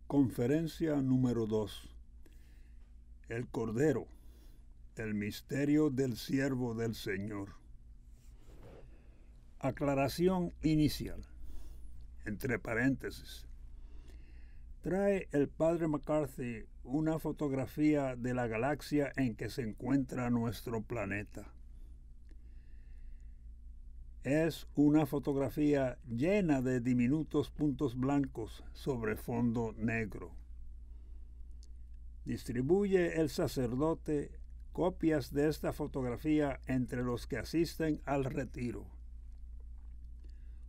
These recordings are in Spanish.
Conferencia número 2. El Cordero, el misterio del siervo del Señor. Aclaración inicial. Entre paréntesis. Trae el padre McCarthy una fotografía de la galaxia en que se encuentra nuestro planeta. Es una fotografía llena de diminutos puntos blancos sobre fondo negro. Distribuye el sacerdote copias de esta fotografía entre los que asisten al retiro.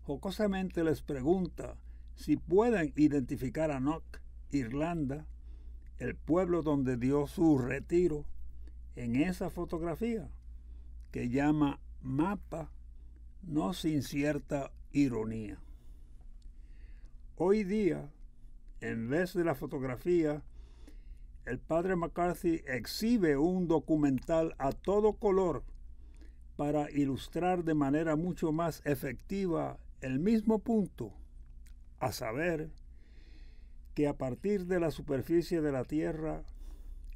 Jocosamente les pregunta si pueden identificar a Knock, Irlanda, el pueblo donde dio su retiro, en esa fotografía, que llama mapa, no sin cierta ironía. Hoy día, en vez de la fotografía, el padre McCarthy exhibe un documental a todo color para ilustrar de manera mucho más efectiva el mismo punto, a saber, que a partir de la superficie de la Tierra,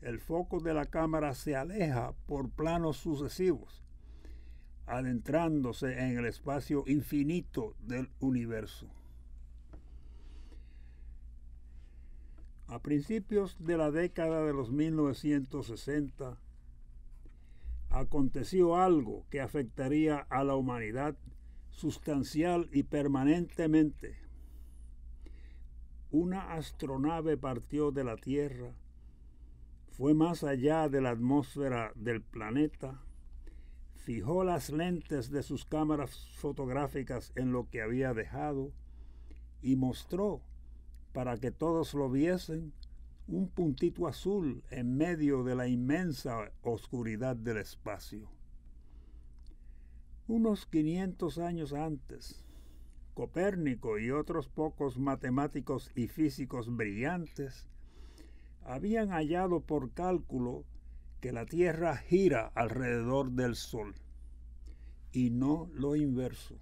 el foco de la cámara se aleja por planos sucesivos, adentrándose en el espacio infinito del universo. A principios de la década de los 1960, aconteció algo que afectaría a la humanidad sustancial y permanentemente. Una astronave partió de la Tierra, fue más allá de la atmósfera del planeta, fijó las lentes de sus cámaras fotográficas en lo que había dejado y mostró, para que todos lo viesen, un puntito azul en medio de la inmensa oscuridad del espacio. Unos 500 años antes, Copérnico y otros pocos matemáticos y físicos brillantes habían hallado por cálculo que la Tierra gira alrededor del Sol, y no lo inverso.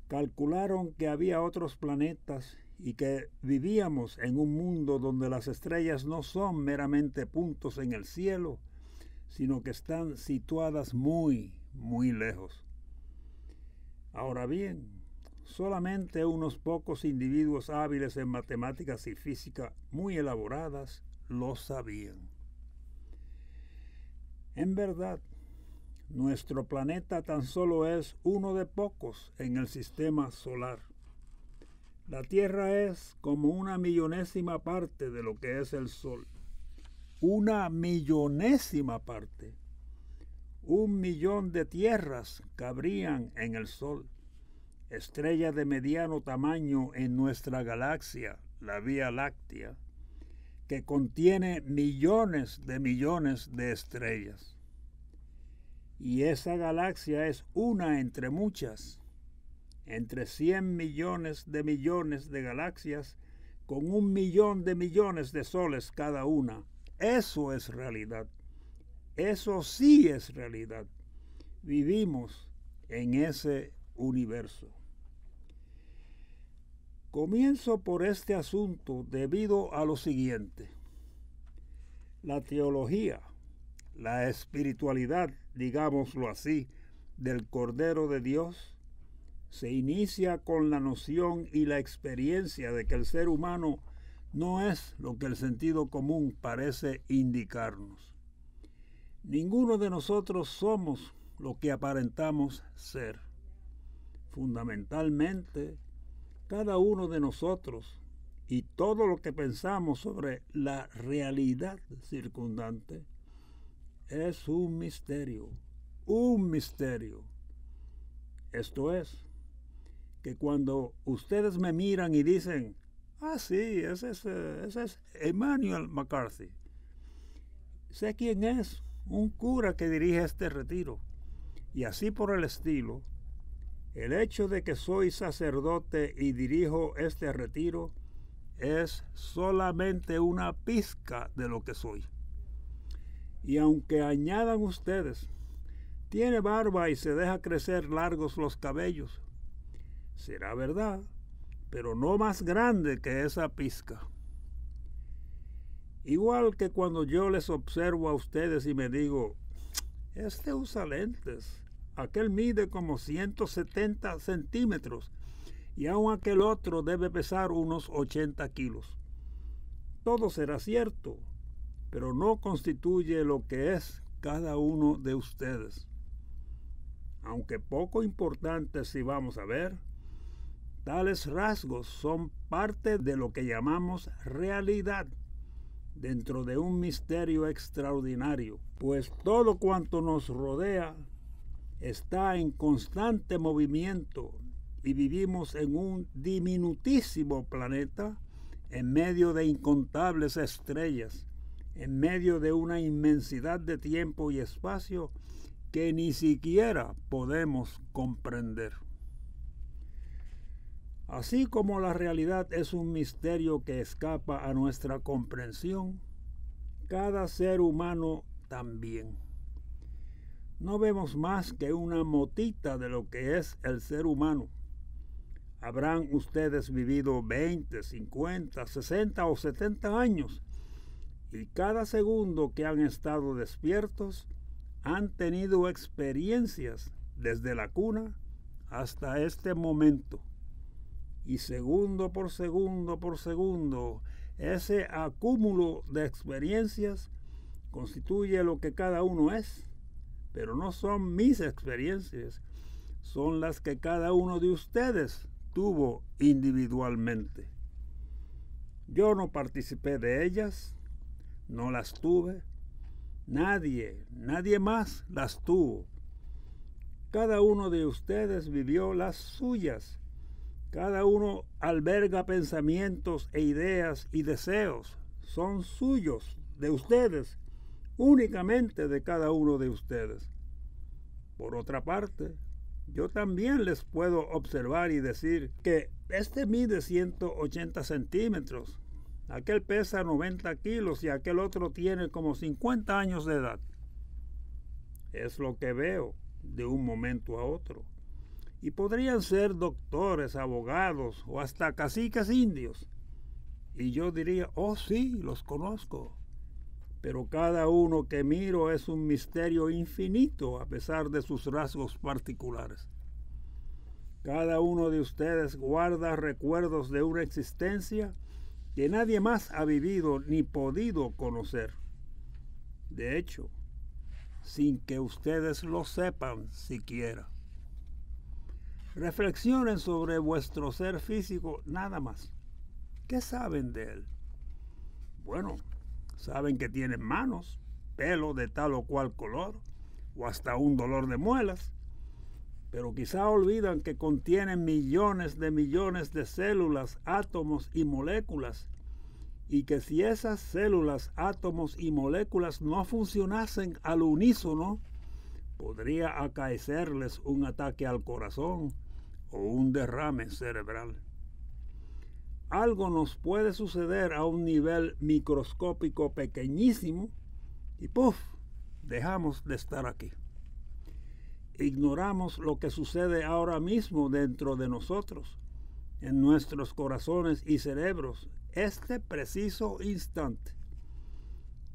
Calcularon que había otros planetas y que vivíamos en un mundo donde las estrellas no son meramente puntos en el cielo, sino que están situadas muy, muy lejos. Ahora bien, solamente unos pocos individuos hábiles en matemáticas y física muy elaboradas lo sabían. En verdad, nuestro planeta tan solo es uno de pocos en el sistema solar. La Tierra es como una millonésima parte de lo que es el Sol. Una millonésima parte. 1.000.000 de tierras cabrían en el Sol. Estrella de mediano tamaño en nuestra galaxia, la Vía Láctea, que contiene millones de estrellas. Y esa galaxia es una entre muchas, entre 100 millones de galaxias, con 1.000.000 de millones de soles cada una. Eso es realidad. Eso sí es realidad. Vivimos en ese universo. Comienzo por este asunto debido a lo siguiente. La teología, la espiritualidad, digámoslo así, del Cordero de Dios, se inicia con la noción y la experiencia de que el ser humano no es lo que el sentido común parece indicarnos. Ninguno de nosotros somos lo que aparentamos ser. Fundamentalmente, cada uno de nosotros y todo lo que pensamos sobre la realidad circundante es un misterio, un misterio. Esto es, que cuando ustedes me miran y dicen, sí, ese es Emmanuel McCarthy. Sé quién es, un cura que dirige este retiro. Y así por el estilo, el hecho de que soy sacerdote y dirijo este retiro es solamente una pizca de lo que soy. Y aunque añadan ustedes, tiene barba y se deja crecer largos los cabellos, será verdad pero no más grande que esa pizca. Igual que cuando yo les observo a ustedes y me digo, este usa lentes, aquel mide como 170 centímetros y aun aquel otro debe pesar unos 80 kilos. Todo será cierto, pero no constituye lo que es cada uno de ustedes. Aunque poco importantes si vamos a ver, tales rasgos son parte de lo que llamamos realidad dentro de un misterio extraordinario, pues todo cuanto nos rodea está en constante movimiento y vivimos en un diminutísimo planeta en medio de incontables estrellas, en medio de una inmensidad de tiempo y espacio que ni siquiera podemos comprender. Así como la realidad es un misterio que escapa a nuestra comprensión, cada ser humano también. No vemos más que una motita de lo que es el ser humano. Habrán ustedes vivido 20, 50, 60 o 70 años y cada segundo que han estado despiertos han tenido experiencias desde la cuna hasta este momento. Y segundo por segundo, ese acúmulo de experiencias constituye lo que cada uno es. Pero no son mis experiencias, son las que cada uno de ustedes tuvo individualmente. Yo no participé de ellas, no las tuve, nadie más las tuvo. Cada uno de ustedes vivió las suyas. Cada uno alberga pensamientos e ideas y deseos. Son suyos, de ustedes, únicamente de cada uno de ustedes. Por otra parte, yo también les puedo observar y decir que este mide 180 centímetros, aquel pesa 90 kilos y aquel otro tiene como 50 años de edad. Es lo que veo de un momento a otro. Y podrían ser doctores, abogados o hasta caciques indios. Y yo diría, oh sí, los conozco. Pero cada uno que miro es un misterio infinito a pesar de sus rasgos particulares. Cada uno de ustedes guarda recuerdos de una existencia que nadie más ha vivido ni podido conocer. De hecho, sin que ustedes lo sepan siquiera. Reflexionen sobre vuestro ser físico nada más. ¿Qué saben de él? Bueno, saben que tienen manos, pelo de tal o cual color, o hasta un dolor de muelas, pero quizá olvidan que contienen millones de células, átomos y moléculas, y que si esas células, átomos y moléculas no funcionasen al unísono, podría acaecerles un ataque al corazón o un derrame cerebral. Algo nos puede suceder a un nivel microscópico pequeñísimo y ¡puf!, dejamos de estar aquí. Ignoramos lo que sucede ahora mismo dentro de nosotros, en nuestros corazones y cerebros, este preciso instante.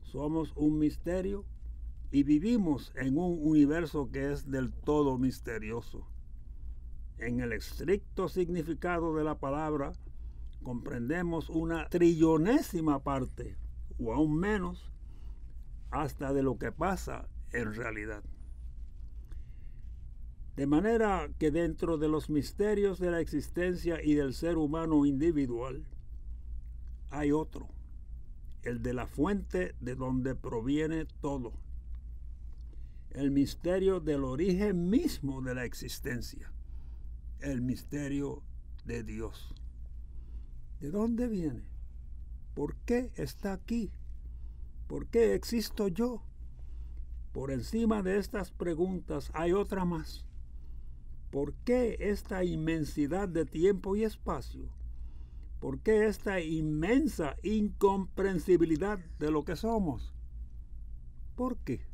Somos un misterio y vivimos en un universo que es del todo misterioso. En el estricto significado de la palabra, comprendemos una trillonésima parte, o aún menos, hasta de lo que pasa en realidad. De manera que dentro de los misterios de la existencia y del ser humano individual, hay otro, el de la fuente de donde proviene todo, el misterio del origen mismo de la existencia, el misterio de Dios. ¿De dónde viene? ¿Por qué está aquí? ¿Por qué existo yo? Por encima de estas preguntas hay otra más. ¿Por qué esta inmensidad de tiempo y espacio? ¿Por qué esta inmensa incomprensibilidad de lo que somos? ¿Por qué?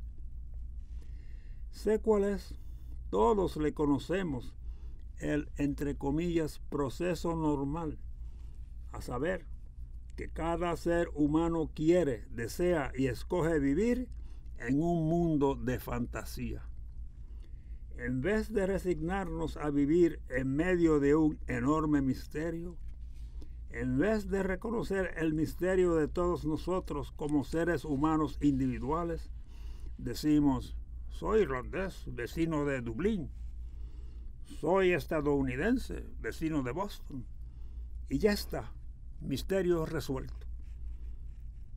Sé cuál es. Todos le conocemos. el, entre comillas, proceso normal, a saber, que cada ser humano quiere, desea y escoge vivir en un mundo de fantasía. En vez de resignarnos a vivir en medio de un enorme misterio, en vez de reconocer el misterio de todos nosotros como seres humanos individuales, decimos, soy irlandés, vecino de Dublín, soy estadounidense, vecino de Boston, y ya está, misterio resuelto.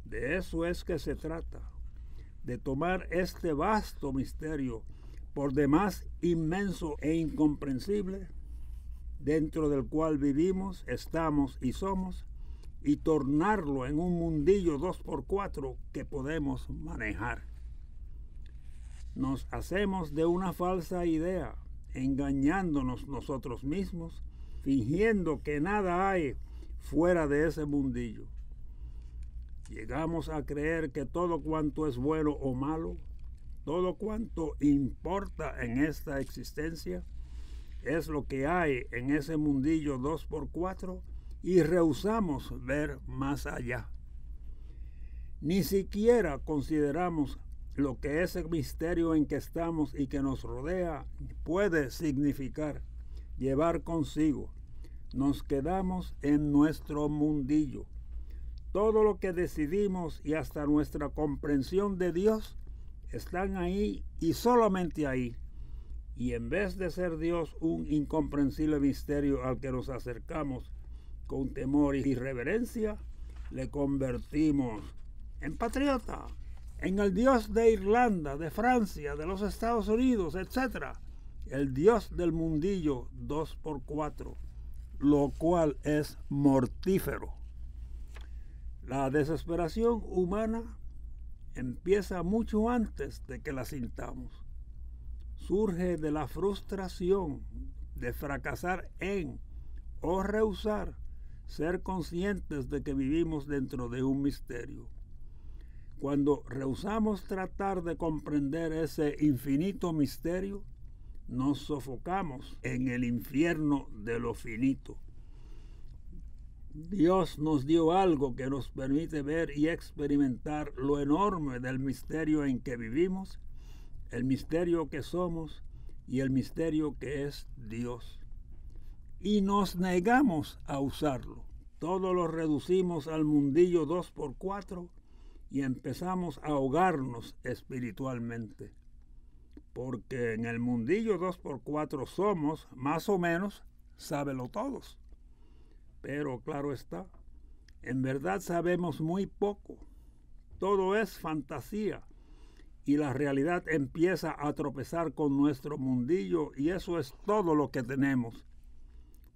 De eso es que se trata, de tomar este vasto misterio, por demás inmenso e incomprensible, dentro del cual vivimos, estamos y somos, y tornarlo en un mundillo 2x4 que podemos manejar. Nos hacemos de una falsa idea, engañándonos nosotros mismos, fingiendo que nada hay fuera de ese mundillo. Llegamos a creer que todo cuanto es bueno o malo, todo cuanto importa en esta existencia, es lo que hay en ese mundillo 2x4 y rehusamos ver más allá. Ni siquiera consideramos lo que ese misterio en que estamos y que nos rodea puede significar, llevar consigo. Nos quedamos en nuestro mundillo. Todo lo que decidimos y hasta nuestra comprensión de Dios están ahí y solamente ahí. Y en vez de ser Dios un incomprensible misterio al que nos acercamos con temor y reverencia, le convertimos en patriota, en el Dios de Irlanda, de Francia, de los Estados Unidos, etc. El Dios del mundillo 2x4, lo cual es mortífero. La desesperación humana empieza mucho antes de que la sintamos. Surge de la frustración de fracasar en o rehusar ser conscientes de que vivimos dentro de un misterio. Cuando rehusamos tratar de comprender ese infinito misterio, nos sofocamos en el infierno de lo finito. Dios nos dio algo que nos permite ver y experimentar lo enorme del misterio en que vivimos, el misterio que somos y el misterio que es Dios. Y nos negamos a usarlo. Todo lo reducimos al mundillo 2x4 y empezamos a ahogarnos espiritualmente. Porque en el mundillo 2x4 somos, más o menos, sábelo todos. Pero claro está, en verdad sabemos muy poco. Todo es fantasía. Y la realidad empieza a tropezar con nuestro mundillo y eso es todo lo que tenemos.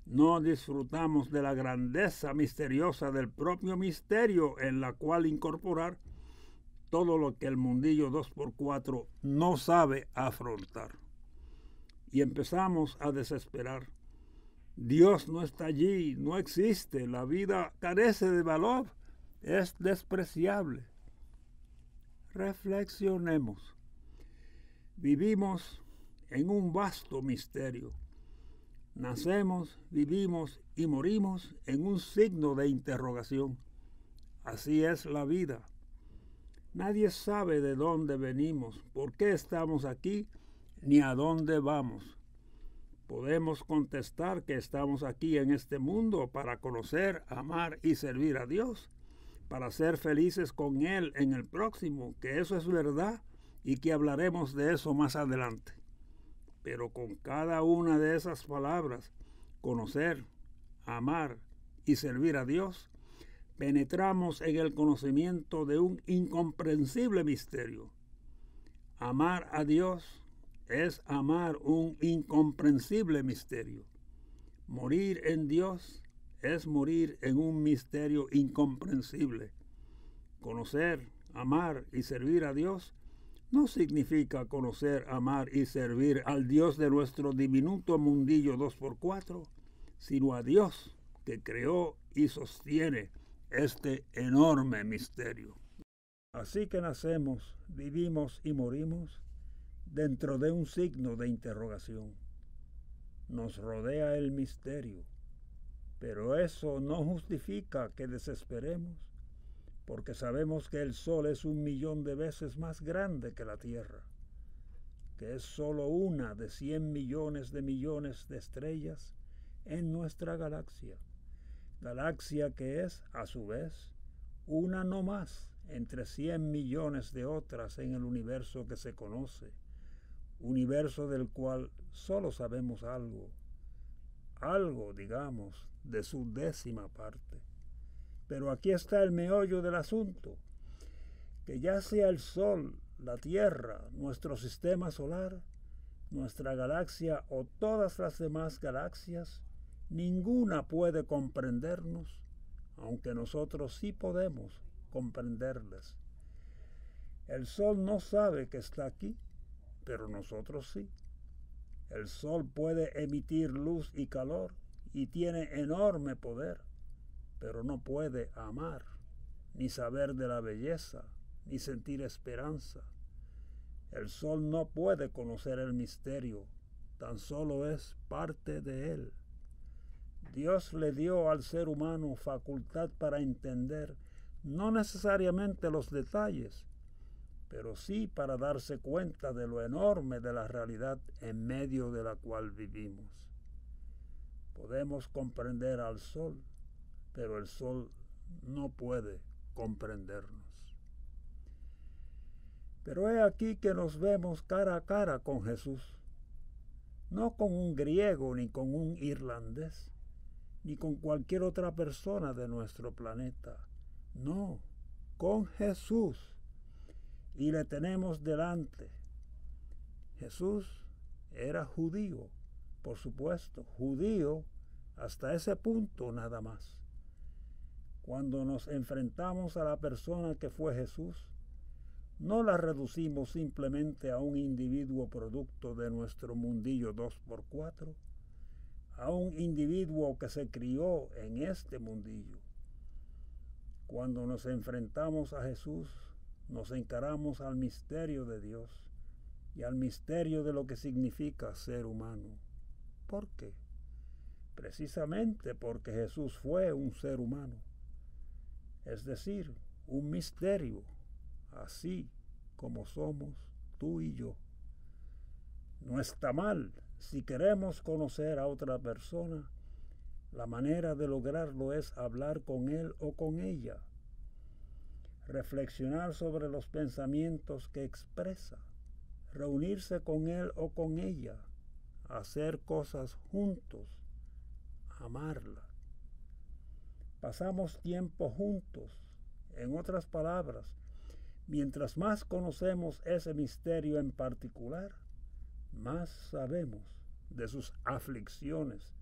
No disfrutamos de la grandeza misteriosa del propio misterio en la cual incorporar todo lo que el mundillo 2x4 no sabe afrontar. Y empezamos a desesperar. Dios no está allí, no existe, la vida carece de valor, es despreciable. Reflexionemos. Vivimos en un vasto misterio. Nacemos, vivimos y morimos en un signo de interrogación. Así es la vida. Nadie sabe de dónde venimos, por qué estamos aquí, ni a dónde vamos. Podemos contestar que estamos aquí en este mundo para conocer, amar y servir a Dios, para ser felices con Él en el próximo, que eso es verdad y que hablaremos de eso más adelante. Pero con cada una de esas palabras, conocer, amar y servir a Dios, penetramos en el conocimiento de un incomprensible misterio. Amar a Dios es amar un incomprensible misterio. Morir en Dios es morir en un misterio incomprensible. Conocer, amar y servir a Dios no significa conocer, amar y servir al Dios de nuestro diminuto mundillo 2x4, sino a Dios que creó y sostiene este enorme misterio. Así que nacemos, vivimos y morimos dentro de un signo de interrogación. nos rodea el misterio, pero eso no justifica que desesperemos, porque sabemos que el Sol es 1.000.000 de veces más grande que la Tierra, que es solo una de 100 millones de estrellas en nuestra galaxia que es, a su vez, una no más entre 100 millones de otras en el universo que se conoce, universo del cual solo sabemos algo, digamos, de su 10ª parte. Pero aquí está el meollo del asunto, que ya sea el Sol, la Tierra, nuestro sistema solar, nuestra galaxia o todas las demás galaxias, ninguna puede comprendernos, aunque nosotros sí podemos comprenderlas. El Sol no sabe que está aquí, pero nosotros sí. El Sol puede emitir luz y calor y tiene enorme poder, pero no puede amar, ni saber de la belleza, ni sentir esperanza. El Sol no puede conocer el misterio, tan solo es parte de él. Dios le dio al ser humano facultad para entender, no necesariamente los detalles, pero sí para darse cuenta de lo enorme de la realidad en medio de la cual vivimos. Podemos comprender al Sol, pero el Sol no puede comprendernos. Pero he aquí que nos vemos cara a cara con Jesús, no con un griego ni con un irlandés, ni con cualquier otra persona de nuestro planeta, no, con Jesús, y le tenemos delante. Jesús era judío, por supuesto, judío hasta ese punto nada más. Cuando nos enfrentamos a la persona que fue Jesús, no la reducimos simplemente a un individuo producto de nuestro mundillo 2x4, a un individuo que se crió en este mundillo. Cuando nos enfrentamos a Jesús, nos encaramos al misterio de Dios y al misterio de lo que significa ser humano. ¿Por qué? Precisamente porque Jesús fue un ser humano, es decir, un misterio, así como somos tú y yo. No está mal, si queremos conocer a otra persona, la manera de lograrlo es hablar con él o con ella, reflexionar sobre los pensamientos que expresa, reunirse con él o con ella, hacer cosas juntos, amarla. Pasamos tiempo juntos, en otras palabras, mientras más conocemos ese misterio en particular, más sabemos de sus aflicciones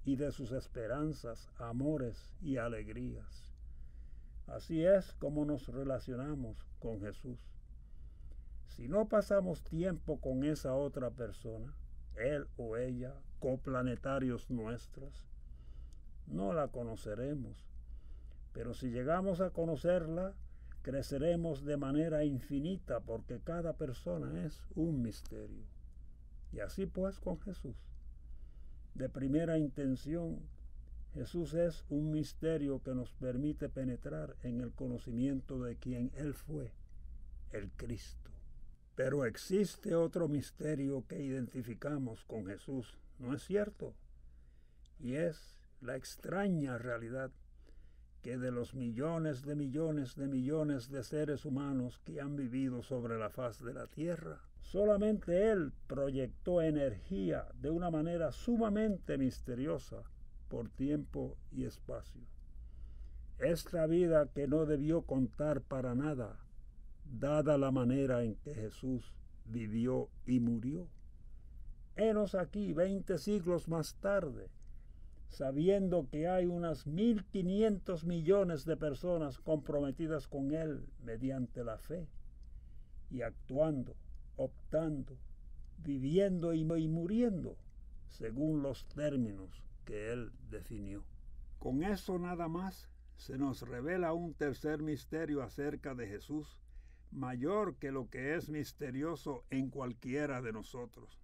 y de sus esperanzas, amores y alegrías. Así es como nos relacionamos con Jesús. Si no pasamos tiempo con esa otra persona, él o ella, coplanetarios nuestros, no la conoceremos. Pero si llegamos a conocerla, creceremos de manera infinita porque cada persona es un misterio. Y así pues con Jesús. De primera intención, Jesús es un misterio que nos permite penetrar en el conocimiento de quien Él fue, el Cristo. Pero existe otro misterio que identificamos con Jesús, ¿no es cierto? Y es la extraña realidad que de los millones de seres humanos que han vivido sobre la faz de la tierra, solamente Él proyectó energía de una manera sumamente misteriosa por tiempo y espacio. Esta vida que no debió contar para nada, dada la manera en que Jesús vivió y murió. Henos aquí 20 siglos más tarde, sabiendo que hay unas 1.500 millones de personas comprometidas con Él mediante la fe, y actuando, optando, viviendo y muriendo según los términos que Él definió. Con eso nada más se nos revela un tercer misterio acerca de Jesús, mayor que lo que es misterioso en cualquiera de nosotros.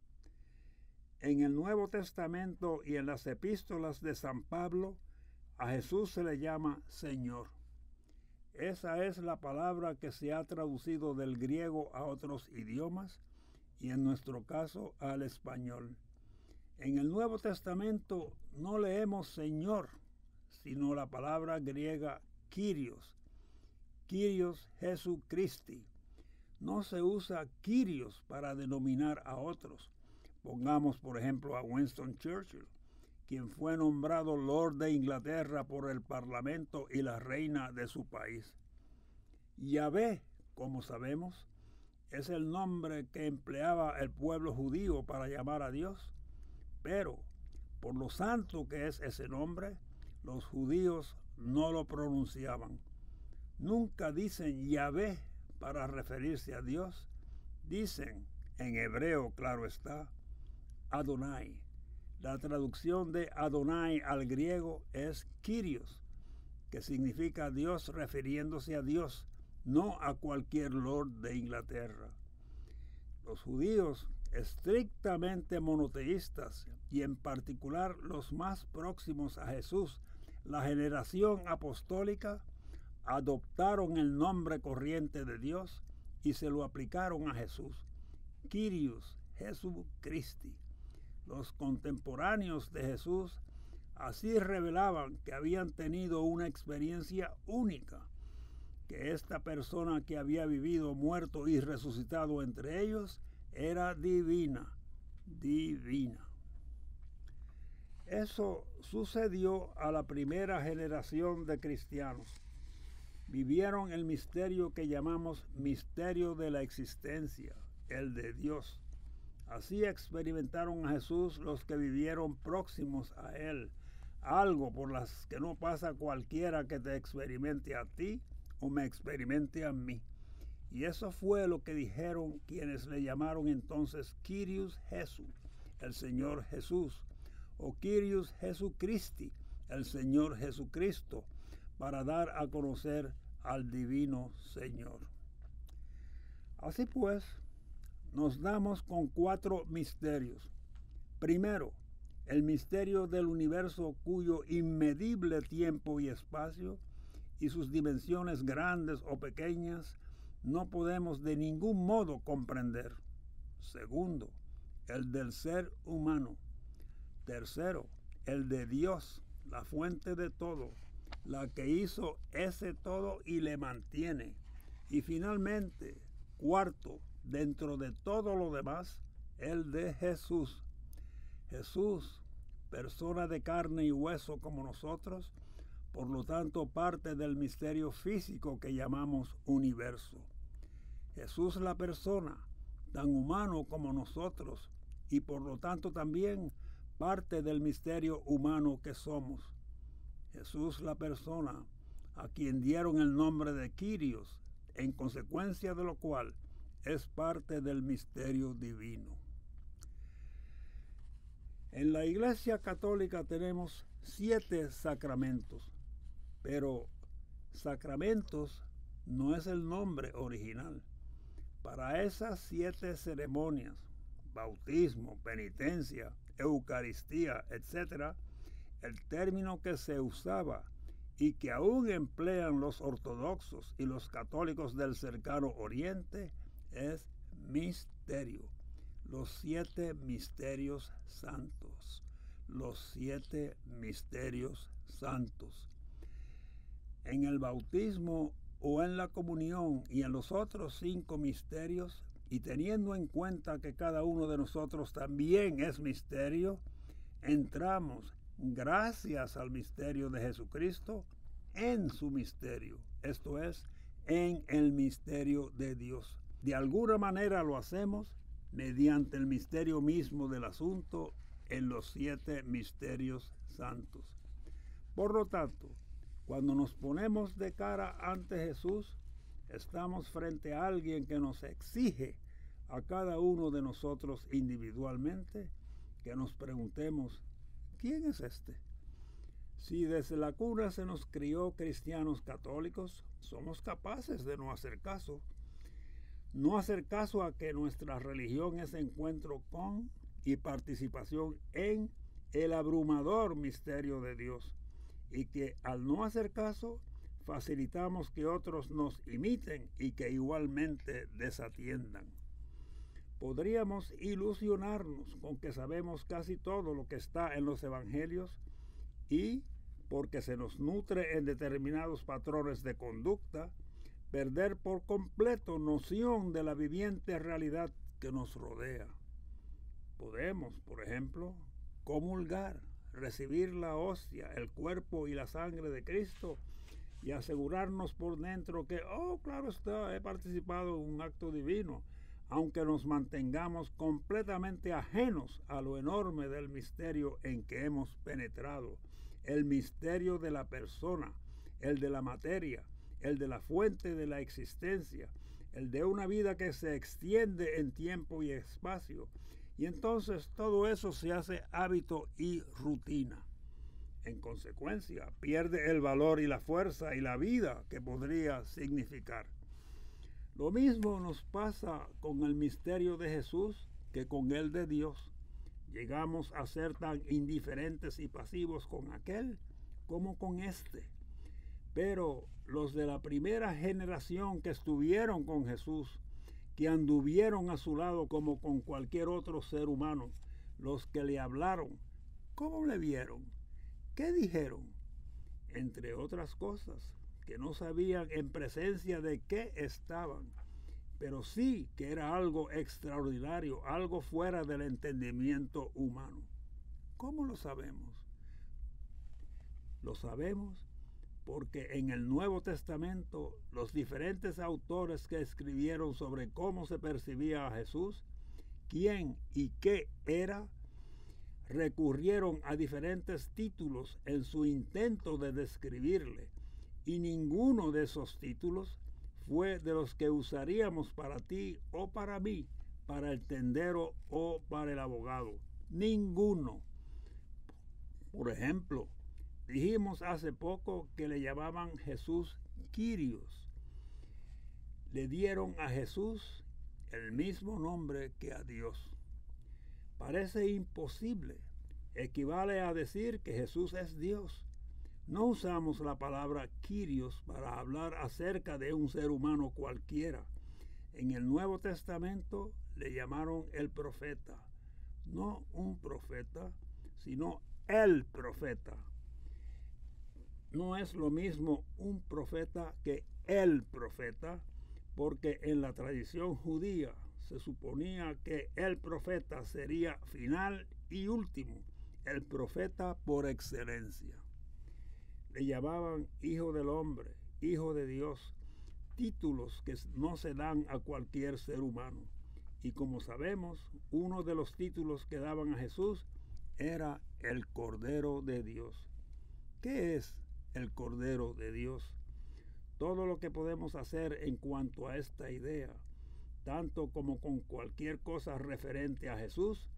En el Nuevo Testamento y en las epístolas de San Pablo, a Jesús se le llama Señor. Esa es la palabra que se ha traducido del griego a otros idiomas y en nuestro caso al español. En el Nuevo Testamento no leemos Señor, sino la palabra griega Kyrios. Kyrios Jesucristi. No se usa Kyrios para denominar a otros. Pongamos por ejemplo a Winston Churchill, quien fue nombrado Lord de Inglaterra por el Parlamento y la reina de su país. Yahvé, como sabemos, es el nombre que empleaba el pueblo judío para llamar a Dios, pero por lo santo que es ese nombre, los judíos no lo pronunciaban. Nunca dicen Yahvé para referirse a Dios, dicen, en hebreo claro está, Adonai. La traducción de Adonai al griego es Kyrios, que significa Dios refiriéndose a Dios, no a cualquier lord de Inglaterra. Los judíos, estrictamente monoteístas, y en particular los más próximos a Jesús, la generación apostólica, adoptaron el nombre corriente de Dios y se lo aplicaron a Jesús, Kyrios Jesucristi. Los contemporáneos de Jesús así revelaban que habían tenido una experiencia única, que esta persona que había vivido, muerto y resucitado entre ellos era divina, divina. Eso sucedió a la primera generación de cristianos. Vivieron el misterio que llamamos misterio de la existencia, el de Dios. Así experimentaron a Jesús los que vivieron próximos a Él, algo por las que no pasa cualquiera que te experimente a ti o me experimente a mí. Y eso fue lo que dijeron quienes le llamaron entonces Kyrios Jesu, el Señor Jesús, o Kyrios Jesucristi, el Señor Jesucristo, para dar a conocer al divino Señor. Así pues, nos damos con 4 misterios. Primero, el misterio del universo cuyo inmedible tiempo y espacio y sus dimensiones grandes o pequeñas no podemos de ningún modo comprender. Segundo, el del ser humano. Tercero, el de Dios, la fuente de todo, la que hizo ese todo y le mantiene. Y finalmente, cuarto, dentro de todo lo demás, el de Jesús. Jesús, persona de carne y hueso como nosotros, por lo tanto parte del misterio físico que llamamos universo. Jesús la persona, tan humano como nosotros, y por lo tanto también parte del misterio humano que somos. Jesús la persona, a quien dieron el nombre de Kyrios, en consecuencia de lo cual es parte del misterio divino. En la Iglesia Católica tenemos 7 sacramentos, pero sacramentos no es el nombre original. Para esas 7 ceremonias, bautismo, penitencia, Eucaristía, etc., el término que se usaba y que aún emplean los ortodoxos y los católicos del cercano oriente es misterio. Los 7 misterios santos. Los 7 misterios santos. En el bautismo o en la comunión y en los otros 5 misterios, y teniendo en cuenta que cada uno de nosotros también es misterio, entramos, gracias al misterio de Jesucristo, en su misterio, esto es, en el misterio de Dios. De alguna manera lo hacemos mediante el misterio mismo del asunto en los 7 misterios santos. Por lo tanto, cuando nos ponemos de cara ante Jesús, estamos frente a alguien que nos exige a cada uno de nosotros individualmente que nos preguntemos, ¿quién es este? Si desde la cuna se nos crió cristianos católicos, somos capaces de no hacer caso. No hacer caso a que nuestra religión es encuentro con y participación en el abrumador misterio de Dios, y que al no hacer caso facilitamos que otros nos imiten y que igualmente desatiendan. Podríamos ilusionarnos con que sabemos casi todo lo que está en los evangelios y, porque se nos nutre en determinados patrones de conducta, perder por completo noción de la viviente realidad que nos rodea. Podemos, por ejemplo, comulgar, recibir la hostia, el cuerpo y la sangre de Cristo y asegurarnos por dentro que, claro está, he participado en un acto divino, aunque nos mantengamos completamente ajenos a lo enorme del misterio en que hemos penetrado, el misterio de la persona, el de la materia, el de la fuente de la existencia, el de una vida que se extiende en tiempo y espacio. Y entonces todo eso se hace hábito y rutina. En consecuencia, pierde el valor y la fuerza y la vida que podría significar. Lo mismo nos pasa con el misterio de Jesús que con el de Dios. Llegamos a ser tan indiferentes y pasivos con aquel como con este. Pero los de la primera generación que estuvieron con Jesús, que anduvieron a su lado como con cualquier otro ser humano, los que le hablaron, ¿cómo le vieron? ¿Qué dijeron? Entre otras cosas, que no sabían en presencia de qué estaban, pero sí que era algo extraordinario, algo fuera del entendimiento humano. ¿Cómo lo sabemos? Lo sabemos porque en el Nuevo Testamento los diferentes autores que escribieron sobre cómo se percibía a Jesús, quién y qué era, recurrieron a diferentes títulos en su intento de describirle, y ninguno de esos títulos fue de los que usaríamos para ti o para mí, para el tendero o para el abogado. Ninguno. Por ejemplo, dijimos hace poco que le llamaban Jesús Kyrios. Le dieron a Jesús el mismo nombre que a Dios. Parece imposible. Equivale a decir que Jesús es Dios. No usamos la palabra Kyrios para hablar acerca de un ser humano cualquiera. En el Nuevo Testamento le llamaron el profeta. No un profeta, sino el profeta. No es lo mismo un profeta que el profeta, porque en la tradición judía se suponía que el profeta sería final y último, el profeta por excelencia. Le llamaban hijo del hombre, hijo de Dios, títulos que no se dan a cualquier ser humano. Y como sabemos, uno de los títulos que daban a Jesús era el Cordero de Dios. ¿Qué es el Cordero de Dios? Todo lo que podemos hacer en cuanto a esta idea, tanto como con cualquier cosa referente a Jesús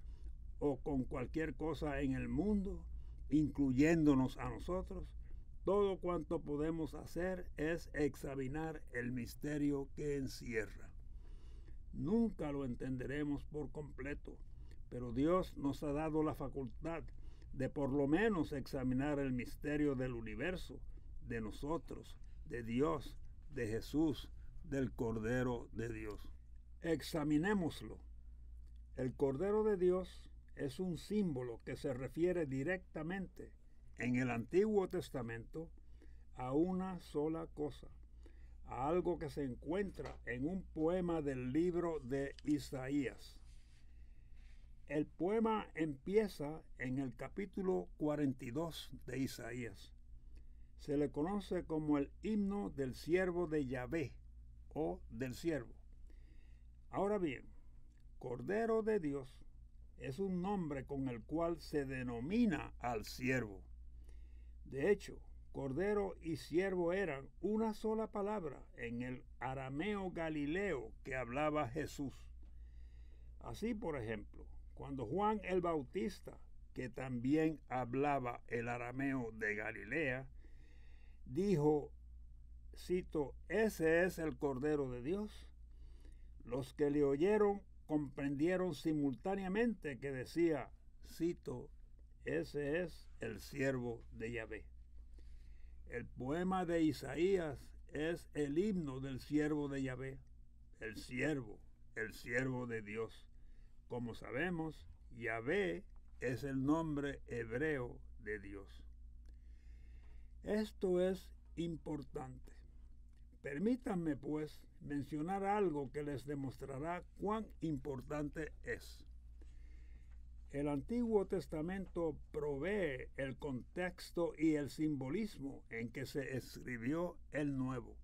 o con cualquier cosa en el mundo, incluyéndonos a nosotros, todo cuanto podemos hacer es examinar el misterio que encierra. Nunca lo entenderemos por completo, pero Dios nos ha dado la facultad de por lo menos examinar el misterio del universo, de nosotros, de Dios, de Jesús, del Cordero de Dios. Examinémoslo. El Cordero de Dios es un símbolo que se refiere directamente en el Antiguo Testamento a una sola cosa, a algo que se encuentra en un poema del libro de Isaías. El poema empieza en el capítulo 42 de Isaías. Se le conoce como el himno del siervo de Yahvé o del siervo. Ahora bien, Cordero de Dios es un nombre con el cual se denomina al siervo. De hecho, Cordero y siervo eran una sola palabra en el arameo galileo que hablaba Jesús. Así, por ejemplo, cuando Juan el Bautista, que también hablaba el arameo de Galilea, dijo, cito, ese es el Cordero de Dios, los que le oyeron comprendieron simultáneamente que decía, cito, ese es el siervo de Yahvé. El poema de Isaías es el himno del siervo de Yahvé, el siervo de Dios. Como sabemos, Yahvé es el nombre hebreo de Dios. Esto es importante. Permítanme, pues, mencionar algo que les demostrará cuán importante es. El Antiguo Testamento provee el contexto y el simbolismo en que se escribió el Nuevo.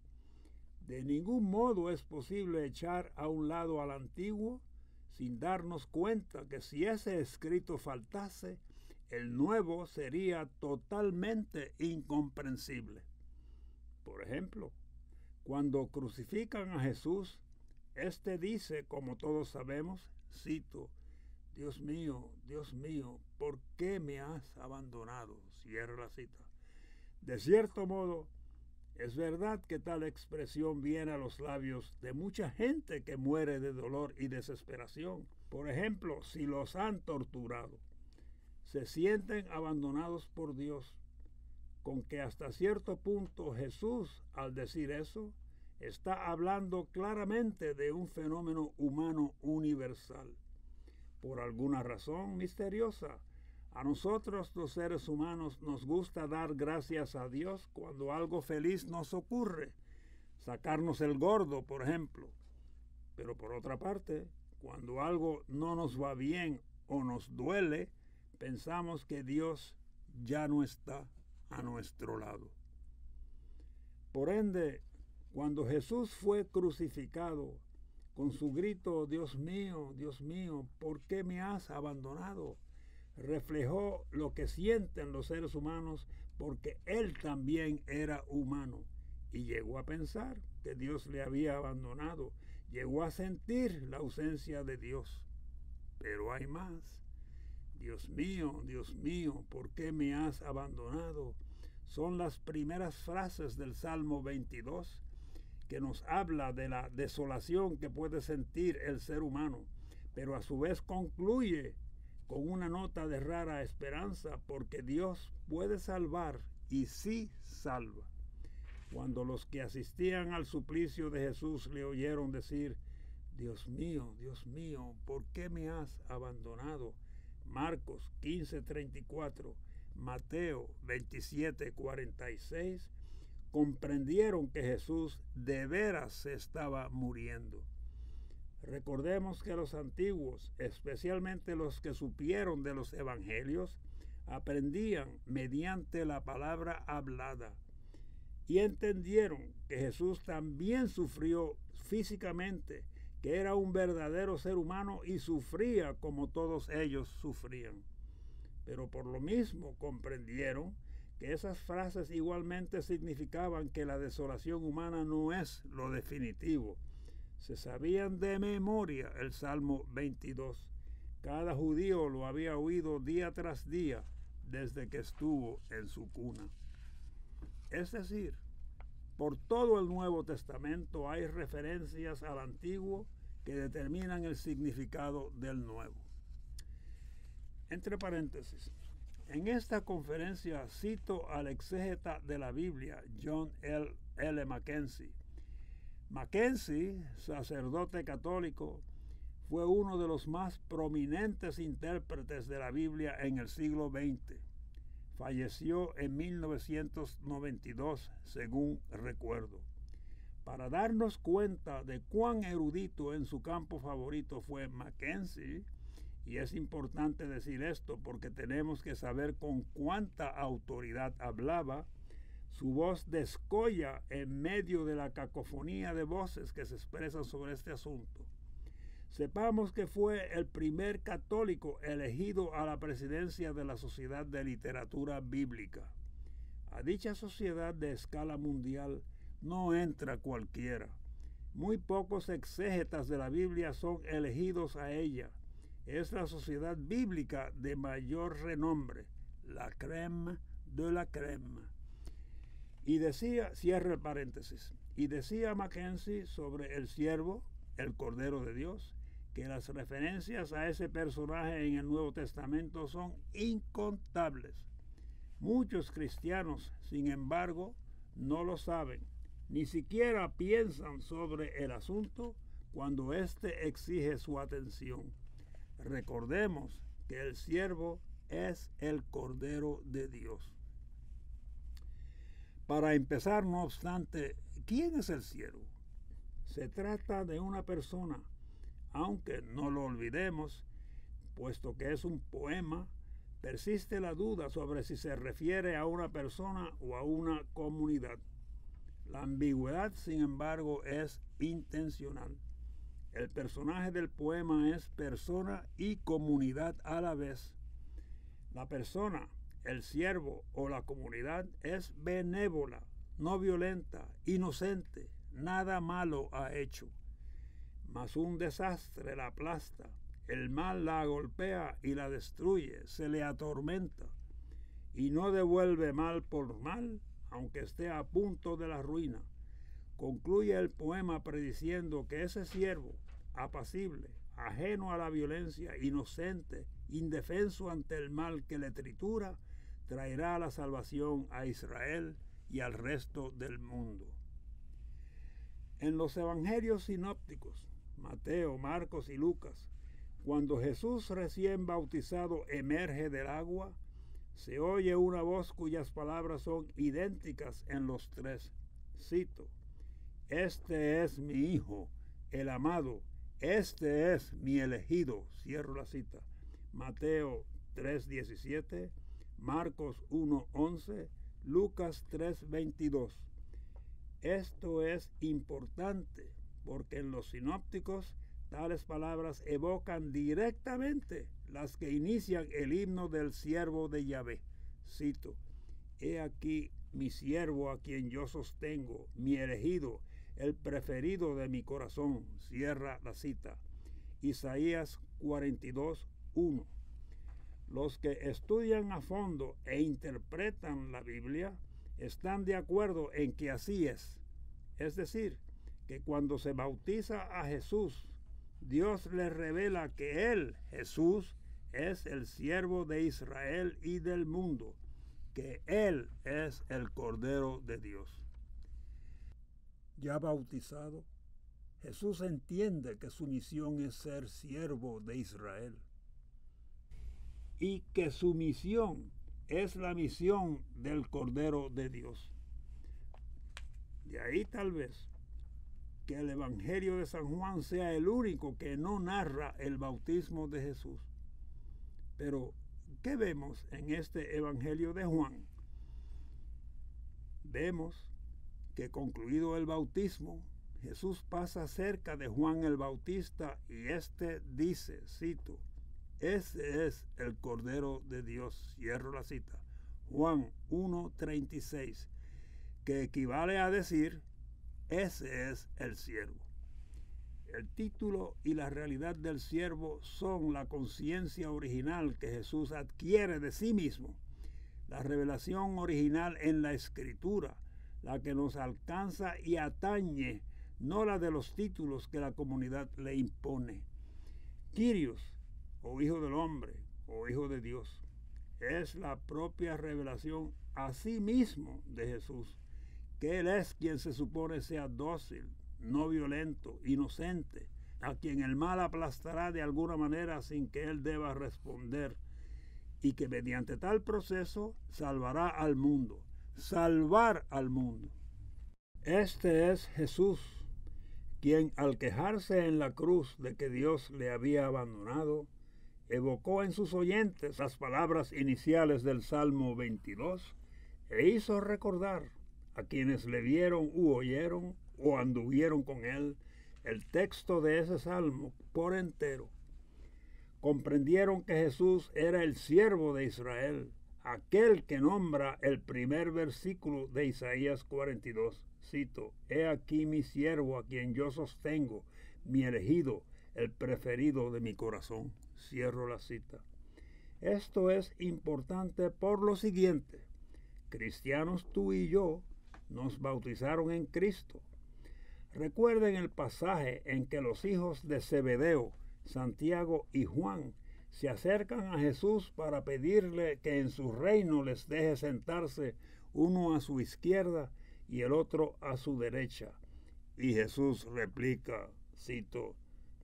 De ningún modo es posible echar a un lado al Antiguo sin darnos cuenta que si ese escrito faltase, el Nuevo sería totalmente incomprensible. Por ejemplo, cuando crucifican a Jesús, éste dice, como todos sabemos, cito, Dios mío, ¿por qué me has abandonado? Cierra la cita. De cierto modo, es verdad que tal expresión viene a los labios de mucha gente que muere de dolor y desesperación. Por ejemplo, si los han torturado, se sienten abandonados por Dios. Con que hasta cierto punto Jesús, al decir eso, está hablando claramente de un fenómeno humano universal. Por alguna razón misteriosa, a nosotros los seres humanos nos gusta dar gracias a Dios cuando algo feliz nos ocurre, sacarnos el gordo, por ejemplo. Pero por otra parte, cuando algo no nos va bien o nos duele, pensamos que Dios ya no está a nuestro lado. Por ende, cuando Jesús fue crucificado, con su grito, Dios mío, ¿por qué me has abandonado?, reflejó lo que sienten los seres humanos porque él también era humano y llegó a pensar que Dios le había abandonado, llegó a sentir la ausencia de Dios. Pero hay más. Dios mío, ¿por qué me has abandonado? Son las primeras frases del Salmo 22 que nos habla de la desolación que puede sentir el ser humano, pero a su vez concluye con una nota de rara esperanza porque Dios puede salvar y sí salva. Cuando los que asistían al suplicio de Jesús le oyeron decir, Dios mío, ¿por qué me has abandonado? Marcos 15:34, Mateo 27:46, comprendieron que Jesús de veras se estaba muriendo. Recordemos que los antiguos, especialmente los que supieron de los evangelios, aprendían mediante la palabra hablada y entendieron que Jesús también sufrió físicamente, que era un verdadero ser humano y sufría como todos ellos sufrían. Pero por lo mismo comprendieron que esas frases igualmente significaban que la desolación humana no es lo definitivo. Se sabían de memoria el Salmo 22. Cada judío lo había oído día tras día desde que estuvo en su cuna. Es decir, por todo el Nuevo Testamento hay referencias al Antiguo que determinan el significado del Nuevo. Entre paréntesis, en esta conferencia cito al exégeta de la Biblia, John L. Mackenzie. Mackenzie, sacerdote católico, fue uno de los más prominentes intérpretes de la Biblia en el siglo XX. Falleció en 1992, según recuerdo. Para darnos cuenta de cuán erudito en su campo favorito fue Mackenzie, y es importante decir esto porque tenemos que saber con cuánta autoridad hablaba, su voz descolla en medio de la cacofonía de voces que se expresan sobre este asunto. Sepamos que fue el primer católico elegido a la presidencia de la Sociedad de Literatura Bíblica. A dicha sociedad de escala mundial no entra cualquiera. Muy pocos exégetas de la Biblia son elegidos a ella. Es la sociedad bíblica de mayor renombre, la crème de la crème. Y decía, cierra el paréntesis, y decía Mackenzie sobre el siervo, el Cordero de Dios, que las referencias a ese personaje en el Nuevo Testamento son incontables. Muchos cristianos, sin embargo, no lo saben, ni siquiera piensan sobre el asunto cuando éste exige su atención. Recordemos que el siervo es el Cordero de Dios. Para empezar, no obstante, ¿quién es el siervo? Se trata de una persona, aunque no lo olvidemos, puesto que es un poema, persiste la duda sobre si se refiere a una persona o a una comunidad. La ambigüedad, sin embargo, es intencional. El personaje del poema es persona y comunidad a la vez. La persona, el siervo o la comunidad es benévola, no violenta, inocente, nada malo ha hecho. Mas un desastre la aplasta, el mal la golpea y la destruye, se le atormenta, y no devuelve mal por mal, aunque esté a punto de la ruina. Concluye el poema prediciendo que ese siervo, apacible, ajeno a la violencia, inocente, indefenso ante el mal que le tritura, traerá la salvación a Israel y al resto del mundo. En los evangelios sinópticos, Mateo, Marcos y Lucas, cuando Jesús recién bautizado emerge del agua, se oye una voz cuyas palabras son idénticas en los tres. Cito: este es mi Hijo, el amado, este es mi elegido. Cierro la cita. Mateo 3:17, Marcos 1:11, Lucas 3:22. Esto es importante porque en los sinópticos tales palabras evocan directamente las que inician el himno del siervo de Yahvé. Cito: he aquí mi siervo a quien yo sostengo, mi elegido, el preferido de mi corazón. Cierra la cita. Isaías 42:1. Los que estudian a fondo e interpretan la Biblia están de acuerdo en que así es. Es decir, que cuando se bautiza a Jesús, Dios le revela que Él, Jesús, es el siervo de Israel y del mundo, que Él es el Cordero de Dios. Ya bautizado, Jesús entiende que su misión es ser siervo de Israel y que su misión es la misión del Cordero de Dios. De ahí tal vez que el Evangelio de San Juan sea el único que no narra el bautismo de Jesús. Pero, ¿qué vemos en este Evangelio de Juan? Vemos que concluido el bautismo, Jesús pasa cerca de Juan el Bautista y éste dice, cito: ese es el Cordero de Dios. Cierro la cita. Juan 1:36, que equivale a decir, ese es el siervo. El título y la realidad del siervo son la conciencia original que Jesús adquiere de sí mismo, la revelación original en la Escritura, la que nos alcanza y atañe, no la de los títulos que la comunidad le impone. Kyrios, o Hijo del Hombre, o Hijo de Dios, es la propia revelación a sí mismo de Jesús, que Él es quien se supone sea dócil, no violento, inocente, a quien el mal aplastará de alguna manera sin que Él deba responder, y que mediante tal proceso salvará al mundo. Salvar al mundo. Este es Jesús, quien al quejarse en la cruz de que Dios le había abandonado, evocó en sus oyentes las palabras iniciales del Salmo 22 e hizo recordar a quienes le vieron u oyeron o anduvieron con él el texto de ese salmo por entero. Comprendieron que Jesús era el siervo de Israel, aquel que nombra el primer versículo de Isaías 42. Cito: he aquí mi siervo a quien yo sostengo, mi elegido, el preferido de mi corazón. Cierro la cita. Esto es importante por lo siguiente: cristianos, tú y yo nos bautizaron en Cristo. Recuerden el pasaje en que los hijos de Zebedeo Santiago y Juan se acercan a Jesús para pedirle que en su reino les deje sentarse uno a su izquierda y el otro a su derecha. Y Jesús replica, cito,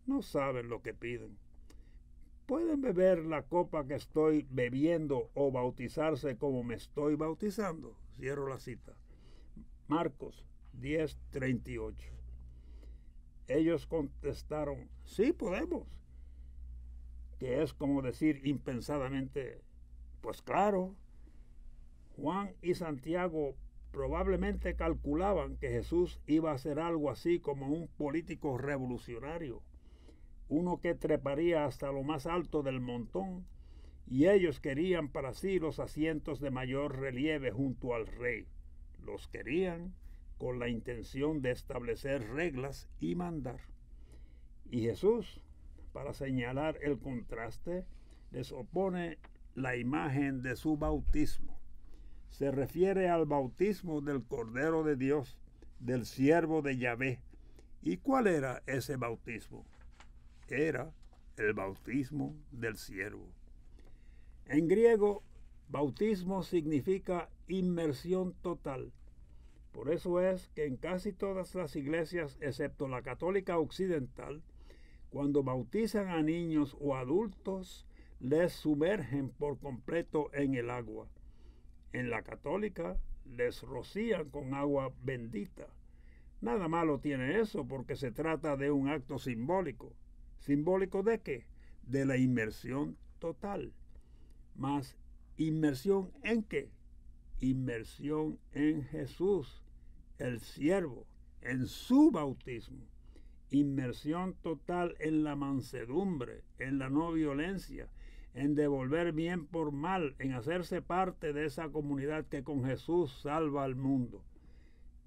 no saben lo que piden. ¿Pueden beber la copa que estoy bebiendo o bautizarse como me estoy bautizando? Cierro la cita. Marcos 10:38. Ellos contestaron, sí podemos. Que es como decir impensadamente, pues claro. Juan y Santiago probablemente calculaban que Jesús iba a hacer algo así como un político revolucionario, uno que treparía hasta lo más alto del montón, y ellos querían para sí los asientos de mayor relieve junto al rey. Los querían con la intención de establecer reglas y mandar. Y Jesús, para señalar el contraste, les opone la imagen de su bautismo. Se refiere al bautismo del Cordero de Dios, del siervo de Yahvé. ¿Y cuál era ese bautismo? Era el bautismo del siervo. En griego, bautismo significa inmersión total. Por eso es que en casi todas las iglesias, excepto la católica occidental, cuando bautizan a niños o adultos, les sumergen por completo en el agua. En la católica les rocían con agua bendita. Nada malo tiene eso porque se trata de un acto simbólico. ¿Simbólico de qué? De la inmersión total. Mas, ¿inmersión en qué? Inmersión en Jesús, el siervo, en su bautismo. Inmersión total en la mansedumbre, en la no violencia, en devolver bien por mal, en hacerse parte de esa comunidad que con Jesús salva al mundo.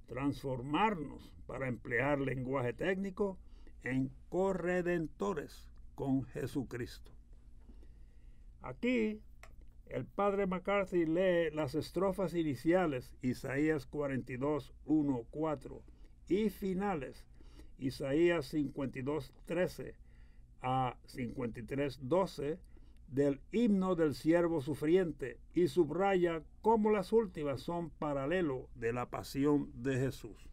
Transformarnos, para emplear lenguaje técnico, en corredentores con Jesucristo. Aquí el padre McCarthy lee las estrofas iniciales, Isaías 42, 1, 4, y finales, Isaías 52, 13 a 53, 12, del himno del siervo sufriente, y subraya cómo las últimas son paralelo de la pasión de Jesús.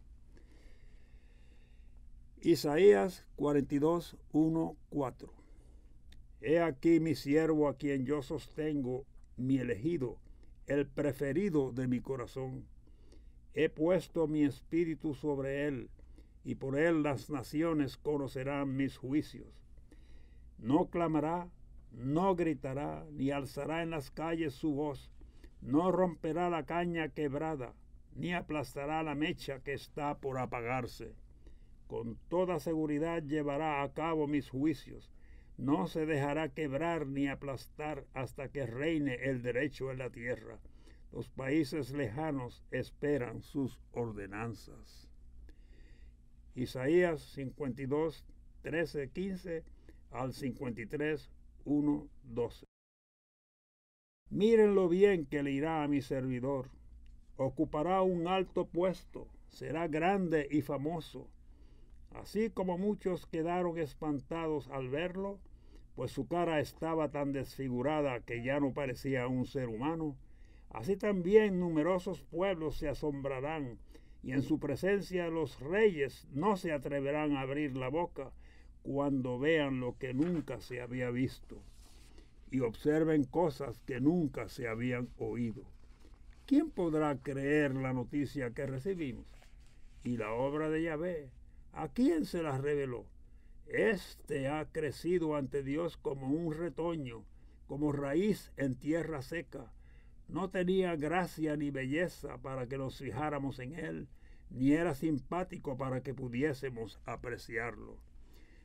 Isaías 42, 1, 4. He aquí mi siervo a quien yo sostengo, mi elegido, el preferido de mi corazón. He puesto mi espíritu sobre él, y por él las naciones conocerán mis juicios. No clamará, no gritará, ni alzará en las calles su voz, no romperá la caña quebrada, ni aplastará la mecha que está por apagarse. Con toda seguridad llevará a cabo mis juicios, no se dejará quebrar ni aplastar hasta que reine el derecho en la tierra. Los países lejanos esperan sus ordenanzas. Isaías 52, 13, 15 al 53, 1, 12. Mírenlo bien que le irá a mi servidor. Ocupará un alto puesto, será grande y famoso. Así como muchos quedaron espantados al verlo, pues su cara estaba tan desfigurada que ya no parecía un ser humano, así también numerosos pueblos se asombrarán, y en su presencia los reyes no se atreverán a abrir la boca cuando vean lo que nunca se había visto y observen cosas que nunca se habían oído. ¿Quién podrá creer la noticia que recibimos? Y la obra de Yahvé, ¿a quién se la reveló? Este ha crecido ante Dios como un retoño, como raíz en tierra seca. No tenía gracia ni belleza para que nos fijáramos en él, ni era simpático para que pudiésemos apreciarlo.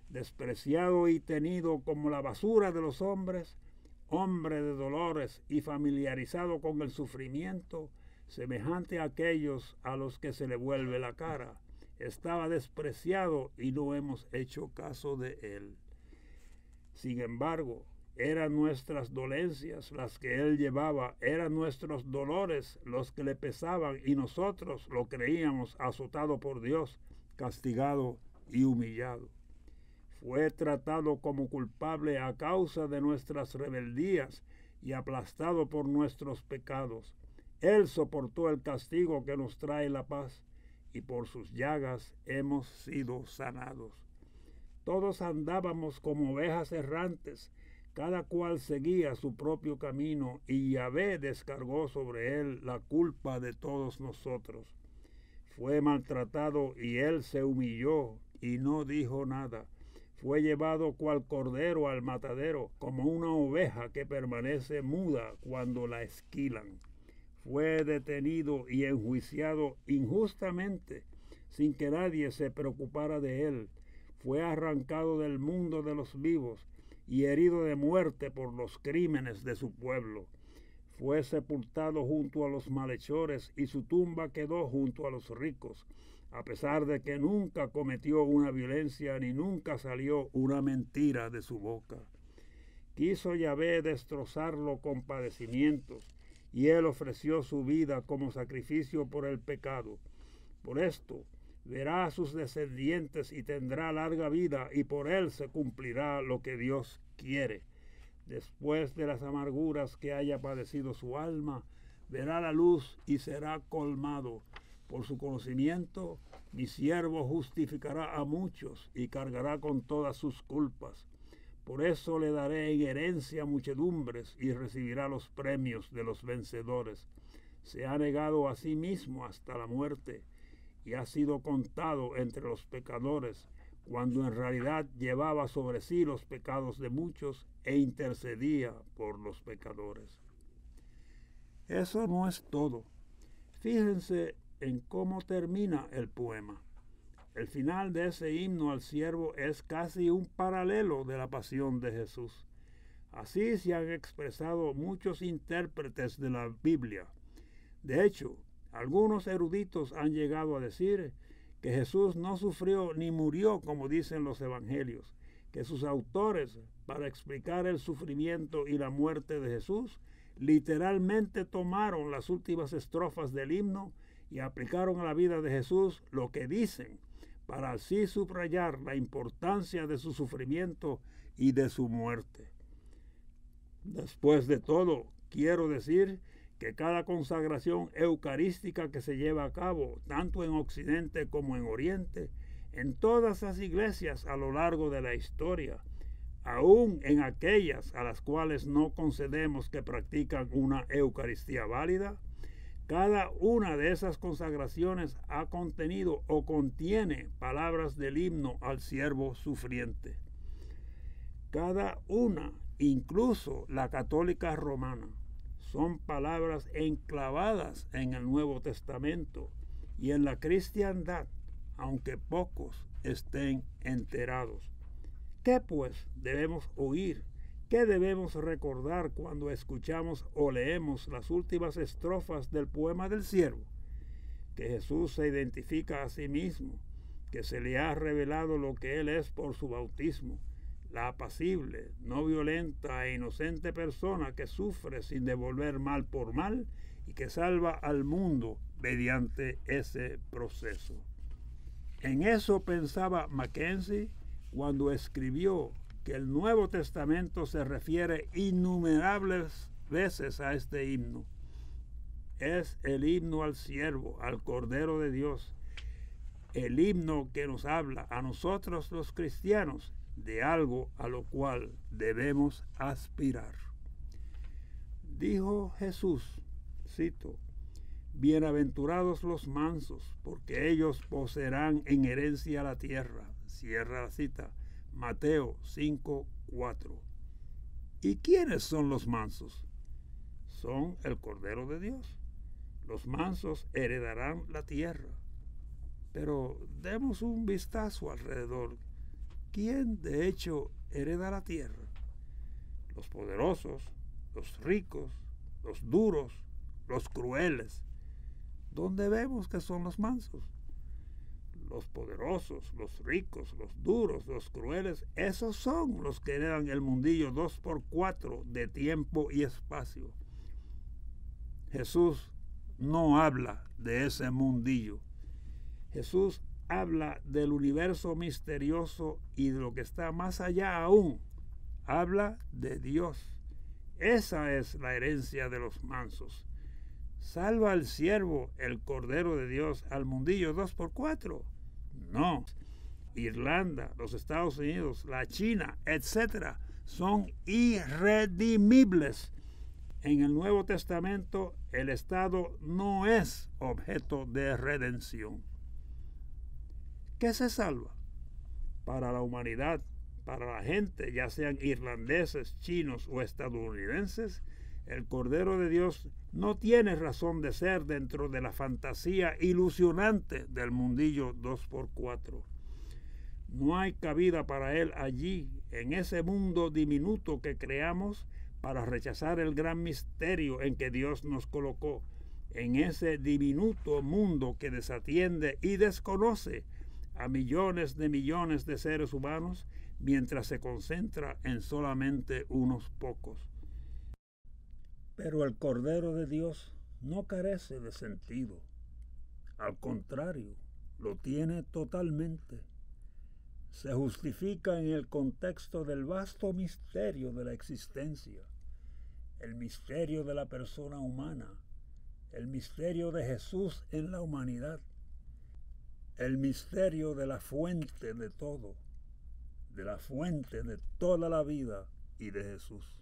Despreciado y tenido como la basura de los hombres, hombre de dolores y familiarizado con el sufrimiento, semejante a aquellos a los que se le vuelve la cara. Estaba despreciado y no hemos hecho caso de él. Sin embargo, eran nuestras dolencias las que él llevaba, eran nuestros dolores los que le pesaban, y nosotros lo creíamos azotado por Dios, castigado y humillado. Fue tratado como culpable a causa de nuestras rebeldías y aplastado por nuestros pecados. Él soportó el castigo que nos trae la paz, y por sus llagas hemos sido sanados. Todos andábamos como ovejas errantes, cada cual seguía su propio camino, y Yahvé descargó sobre él la culpa de todos nosotros. Fue maltratado y él se humilló y no dijo nada. Fue llevado cual cordero al matadero, como una oveja que permanece muda cuando la esquilan. Fue detenido y enjuiciado injustamente, sin que nadie se preocupara de él. Fue arrancado del mundo de los vivos y herido de muerte por los crímenes de su pueblo. Fue sepultado junto a los malhechores y su tumba quedó junto a los ricos, a pesar de que nunca cometió una violencia ni nunca salió una mentira de su boca. Quiso Yahvé destrozarlo con padecimientos, y él ofreció su vida como sacrificio por el pecado. Por esto verá a sus descendientes y tendrá larga vida, y por él se cumplirá lo que Dios quiere. Después de las amarguras que haya padecido su alma, verá la luz y será colmado. Por su conocimiento, mi siervo justificará a muchos y cargará con todas sus culpas. Por eso le daré en herencia muchedumbres y recibirá los premios de los vencedores. Se ha negado a sí mismo hasta la muerte y ha sido contado entre los pecadores, cuando en realidad llevaba sobre sí los pecados de muchos e intercedía por los pecadores. Eso no es todo. Fíjense en cómo termina el poema. El final de ese himno al siervo es casi un paralelo de la pasión de Jesús. Así se han expresado muchos intérpretes de la Biblia. De hecho, algunos eruditos han llegado a decir que Jesús no sufrió ni murió como dicen los evangelios, que sus autores, para explicar el sufrimiento y la muerte de Jesús, literalmente tomaron las últimas estrofas del himno y aplicaron a la vida de Jesús lo que dicen, para así subrayar la importancia de su sufrimiento y de su muerte. Después de todo, quiero decir que cada consagración eucarística que se lleva a cabo, tanto en Occidente como en Oriente, en todas las iglesias a lo largo de la historia, aún en aquellas a las cuales no concedemos que practican una Eucaristía válida, cada una de esas consagraciones ha contenido o contiene palabras del himno al siervo sufriente. Cada una, incluso la católica romana, son palabras enclavadas en el Nuevo Testamento y en la cristiandad, aunque pocos estén enterados. ¿Qué pues debemos oír? ¿Qué debemos recordar cuando escuchamos o leemos las últimas estrofas del poema del siervo? Que Jesús se identifica a sí mismo, que se le ha revelado lo que Él es por su bautismo, la apacible, no violenta e inocente persona que sufre sin devolver mal por mal y que salva al mundo mediante ese proceso. En eso pensaba Mackenzie cuando escribió que el Nuevo Testamento se refiere innumerables veces a este himno. Es el himno al siervo, al Cordero de Dios, el himno que nos habla a nosotros los cristianos de algo a lo cual debemos aspirar. Dijo Jesús, cito, bienaventurados los mansos, porque ellos poseerán en herencia la tierra. Cierra la cita. Mateo 5:4. ¿Y quiénes son los mansos? Son el Cordero de Dios. Los mansos heredarán la tierra. Pero demos un vistazo alrededor. ¿Quién de hecho hereda la tierra? Los poderosos, los ricos, los duros, los crueles. ¿Dónde vemos que son los mansos? Los poderosos, los ricos, los duros, los crueles, esos son los que heredan el mundillo 2x4 de tiempo y espacio. Jesús no habla de ese mundillo. Jesús habla del universo misterioso y de lo que está más allá aún. Habla de Dios. Esa es la herencia de los mansos. ¿Salva al siervo, el Cordero de Dios, al mundillo 2x4? No. Irlanda, los Estados Unidos, la China, etcétera, son irredimibles. En el Nuevo Testamento, el Estado no es objeto de redención. ¿Qué se salva? Para la humanidad, para la gente, ya sean irlandeses, chinos o estadounidenses, el Cordero de Dios no tiene razón de ser dentro de la fantasía ilusionante del mundillo 2x4. No hay cabida para él allí, en ese mundo diminuto que creamos para rechazar el gran misterio en que Dios nos colocó, en ese diminuto mundo que desatiende y desconoce a millones de seres humanos mientras se concentra en solamente unos pocos. Pero el Cordero de Dios no carece de sentido. Al contrario, lo tiene totalmente. Se justifica en el contexto del vasto misterio de la existencia, el misterio de la persona humana, el misterio de Jesús en la humanidad, el misterio de la fuente de todo, de la fuente de toda la vida y de Jesús.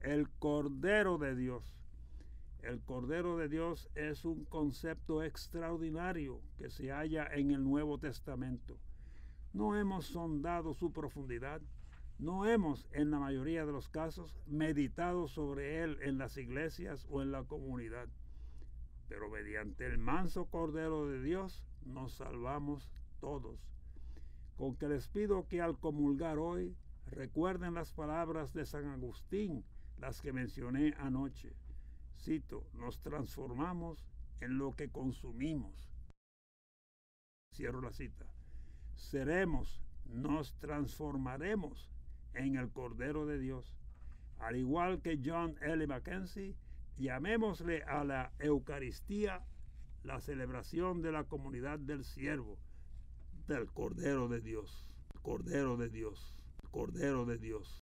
El Cordero de Dios. El Cordero de Dios es un concepto extraordinario que se halla en el Nuevo Testamento. No hemos sondado su profundidad, no hemos, en la mayoría de los casos, meditado sobre él en las iglesias o en la comunidad. Pero mediante el manso Cordero de Dios nos salvamos todos. Con que les pido que al comulgar hoy recuerden las palabras de San Agustín, las que mencioné anoche. Cito, nos transformamos en lo que consumimos. Cierro la cita. Seremos, nos transformaremos en el Cordero de Dios. Al igual que John L. Mackenzie, llamémosle a la Eucaristía la celebración de la comunidad del siervo, del Cordero de Dios. Cordero de Dios. Cordero de Dios.